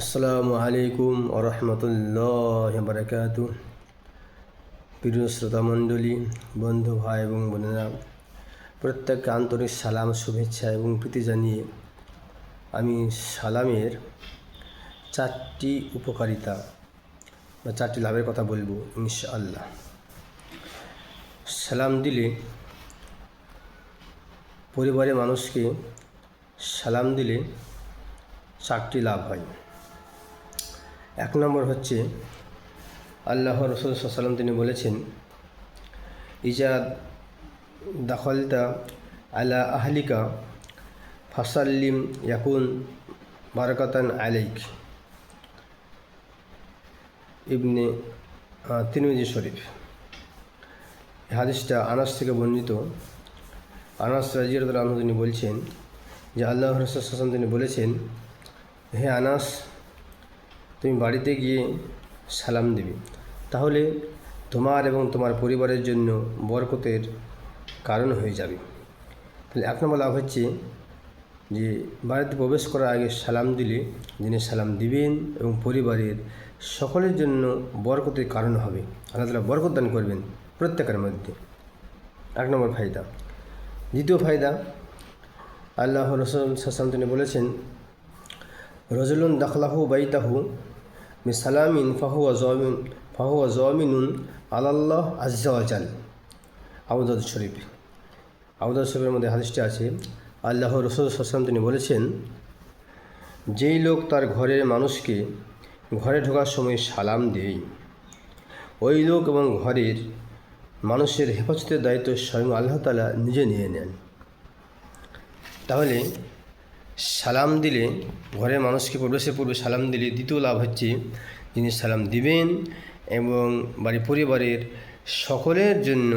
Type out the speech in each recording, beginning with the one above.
আসসালামু আলাইকুম ওরহমতুল্লাহ বারাকাতু। প্রিয় শ্রোতামণ্ডলী, বন্ধু ভাই এবং বোনেরা, প্রত্যেককে আন্তরিক সালাম, শুভেচ্ছা এবং প্রীতি জানিয়ে আমি সালামের 4টি উপকারিতা বা 4টি লাভের কথা বলবো ইনশাআল্লাহ। সালাম দিলে, পরিবারের মানুষকে সালাম দিলে 4টি লাভ হয়। 1 নম্বর হচ্ছে, আল্লাহ রসুল সাল্লাম তিনি বলেছেন, ইজা দাখলতা আলা আহলিকা ফাসাল্লিম ইয়াকুন বারাকাতান আলাইক। ইবনে তিরমিজি শরীফ। হাদিসটা আনাস থেকে বর্ণিত। আনাস রাদিয়াল্লাহু আনহু তিনি বলছেন যে আল্লাহ রসুল সাল্লাম তিনি বলেছেন, হে আনাস, তুমি বাড়িতে গিয়ে সালাম দিবে, তাহলে তোমার এবং তোমার পরিবারের জন্য বরকতের কারণ হয়ে যাবে। তাহলে 1 নম্বর লাভ হচ্ছে যে বাড়িতে প্রবেশ করার আগে সালাম দিলে যিনি সালাম দিবেন এবং পরিবারের সকলের জন্য বরকতের কারণ হবে। আল্লাহ তাআলা বরকত দান করবেন প্রত্যেকের মধ্যে। 1 নম্বর ফায়দা। দ্বিতীয় ফায়দা, আল্লাহ রসুল সাল্লাল্লাহু আলাইহি ওয়াসাল্লাম তিনি বলেছেন, রজুলুন দাখলাহু বাইতাহু বিসালামিন ফাহুয়া জামিনুন আলাল্লাহ আযজা ওয়া জাল। আবু দাউদ শরীফ। আবু দাউদ শরীফের মধ্যে হাদিসটি আছে, আল্লাহ রসুল সাল্লাল্লাহু আলাইহি ওয়াসাল্লাম তিনি বলেছেন, যেই লোক তার ঘরের মানুষকে ঘরে ঢোকার সময় সালাম দেয়, ওই লোক এবং ঘরের মানুষের হেফাজতের দায়িত্ব স্বয়ং আল্লাহ তাআলা নিজে নিয়ে নেন। তাহলে সালাম দিলে, ঘরের মানুষকে প্রবেশের পূর্বে সালাম দিলে দ্বিতীয় লাভ হচ্ছে, যিনি সালাম দিবেন এবং বাড়ির পরিবারের সকলের জন্য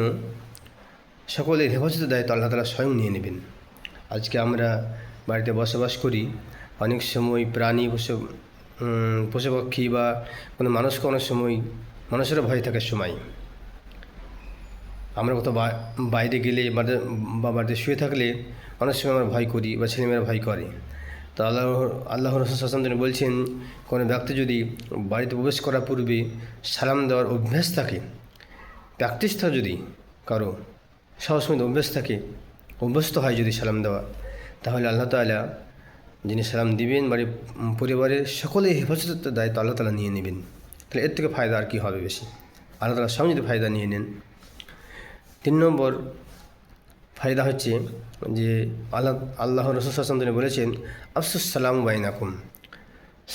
সকলের হেফাজতের দায়িত্ব আল্লাহ তাআলা স্বয়ং নিয়ে নেবেন। আজকে আমরা বাড়িতে বসবাস করি, অনেক সময় প্রাণী পশুপক্ষী বা কোনো মানুষকে অনেক সময় মানুষেরও ভয় থাকার সময় আমরা কোথাও বাইরে গেলে বা বাড়িতে শুয়ে থাকলে অনেক সময় আমরা ভয় করি বা ছেলেমেয়েরা ভয় করে। তো আল্লাহ রসুল সাল্লাল্লাহু আলাইহি ওয়াসাল্লাম বলছেন, কোনো ব্যক্তি যদি বাড়িতে প্রবেশ করার পূর্বে সালাম দেওয়ার অভ্যাস থাকে, প্র্যাকটিস থাকে, যদি কারো সবসময় অভ্যাস থাকে, অভ্যস্ত হয় যদি সালাম দেওয়া, তাহলে আল্লাহ তাআলা যিনি সালাম দিবেন বাড়ির পরিবারের সকলেই হেফাজতের দায়িত্ব আল্লাহ তাআলা নিয়ে নেবেন। তাহলে এর থেকে ফায়দা আর কী হবে বেশি? আল্লাহ তাআলা স্বয়ং যদি ফায়দা নিয়ে নেন। 3 নম্বর ফায়দা হচ্ছে যে আল্লাহ রসুল সাল্লাল্লাহু আলাইহি ওয়াসাল্লাম তিনি বলেছেন, আফসুস সালাম বাইনাকুম।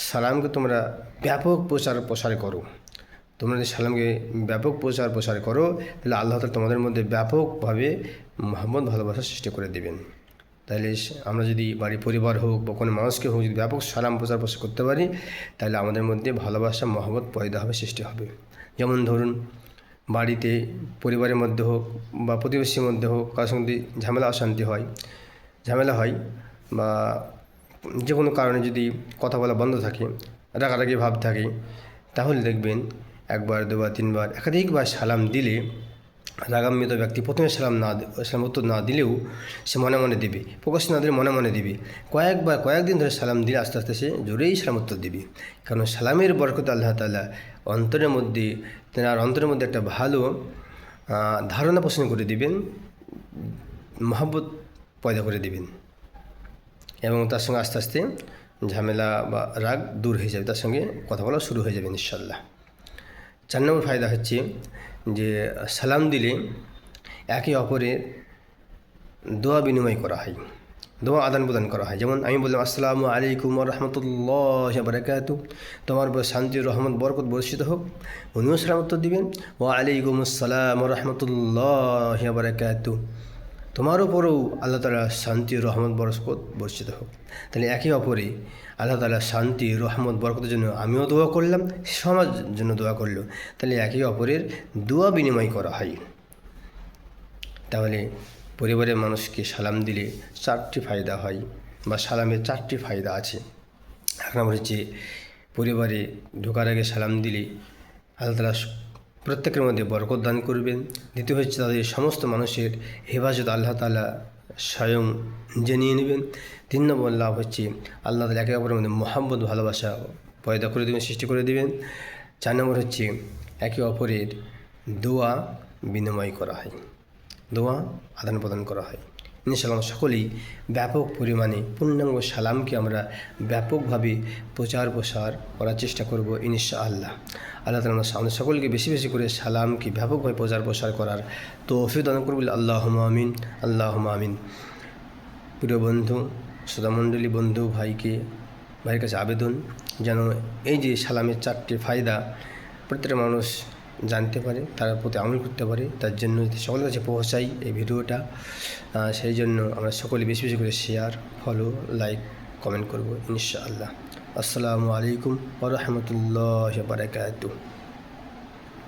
সালামকে তোমরা ব্যাপক প্রসার করো। তোমরা যদি সালামকে ব্যাপক প্রসার করো, তাহলে আল্লাহ তাআলা তোমাদের মধ্যে ব্যাপকভাবে মহব্বত ভালোবাসা সৃষ্টি করে দেবেন। তাহলে আমরা যদি বাড়ির পরিবার হোক বা কোনো মানুষকে হোক, যদি ব্যাপক সালাম প্রচার করতে পারি, তাহলে আমাদের মধ্যে ভালোবাসা মহব্বত পয়দা হবে, সৃষ্টি হবে। যেমন ধরুন, বাড়িতে পরিবারের মধ্যে হোক বা প্রতিবেশীর মধ্যে হোক, কারোর সঙ্গে ঝামেলা অশান্তি হয়, বা যে কোনো কারণে যদি কথা বলা বন্ধ থাকে, রাগারাগি ভাব থাকে, তাহলে দেখবেন 1 বার 2 বার 3 বার একাধিকবার সালাম দিলে রাগান্বিত ব্যক্তি প্রথমে সালাম উত্তর না দিলেও সে মনে মনে দেবে, প্রকাশ না দিলে মনে মনে দেবে। কয়েকদিন ধরে সালাম দিলে আস্তে আস্তে সে জোরেই সালাম উত্তর দেবে। কারণ সালামের বরকত আল্লাহ তাআলা অন্তরের মধ্যে একটা ভালো ধারণা পোষণ করে দিবেন, মহব্বত পয়দা করে দিবেন, এবং তার সঙ্গে আস্তে আস্তে ঝামেলা বা রাগ দূর হয়ে যাবে, তার সঙ্গে কথা বলা শুরু হয়ে যাবে ইনশাআল্লাহ। 4 নম্বর ফায়দা হচ্ছে যে সালাম দিলে একে অপরের দোয়া বিনিময় করা হয়, দোয়া আদান প্রদান করা হয়। যেমন আমি বললাম, আসসালামু আলাইকুম ওয়া রাহমাতুল্লাহি ওয়া বারাকাতুহু, তোমার উপর শান্তি, রহমত, বরকত বর্ষিত হোক। উনিও সালাম উত্তর দিবেন, ওয়া আলাইকুম আসসালাম ওয়া রাহমাতুল্লাহি ওয়া বারাকাতুহু, তোমার উপরেও আল্লাহ তাআলা শান্তি, রহমত, বরকত বর্ষিত হোক। তাহলে একে অপরে আল্লাহ তাআলা শান্তি, রহমত, বরকতের জন্য আমিও দোয়া করলাম, সমাজ জন্য দোয়া করলো। তাহলে একে অপরের দোয়া বিনিময় করা হয়। তাহলে পরিবারের মানুষকে সালাম দিলে 4টি ফায়দা হয়, বা সালামের 4টি ফায়দা আছে। 1 নম্বর হচ্ছে, পরিবারে ঢোকার আগে সালাম দিলে আল্লাহ তাআলা প্রত্যেকের মধ্যে বরকত দান করবেন। দ্বিতীয় হচ্ছে, তাদের সমস্ত মানুষের হেফাজত আল্লাহ তাআলা স্বয়ং নিজে নিয়ে নেবেন। 3 নম্বর লাভ হচ্ছে, আল্লাহ তাআলা একে অপরের মধ্যে মহব্বত ভালোবাসা পয়দা করে দেবেন, সৃষ্টি করে দেবেন। 4 নম্বর হচ্ছে একে অপরের দোয়া বিনিময় করা হয়, দোয়া আদান প্রদান করা হয়। ইনশাআল্লাহ আমরা সকলেই ব্যাপক পরিমাণে পূর্ণাঙ্গ সালামকে আমরা ব্যাপকভাবে প্রচার প্রসার করার চেষ্টা করব ইনশাআল্লাহ। আল্লাহ তাআলা আমাদের সকলকে বেশি বেশি করে সালামকে ব্যাপকভাবে প্রচার প্রসার করার তৌফিক দান করবেন। আল্লাহুম্মা আমিন, আল্লাহুম্মা আমিন। প্রিয় বন্ধু, শ্রোতামণ্ডলী, বন্ধু ভাইয়ের কাছে আবেদন যেন এই যে সালামের 4টি ফায়দা প্রত্যেকটা মানুষ জানতে পারে, তার প্রতি আমল করতে পারে। তার জন্য সকলের কাছে পৌঁছাই এই ভিডিওটা, সেই জন্য আমরা সকলে বেশি বেশি করে শেয়ার, ফলো, লাইক, কমেন্ট করব ইনশাআল্লাহ। আসসালামু আলাইকুম ওয়া রাহমাতুল্লাহি ওয়া বারাকাতুহু।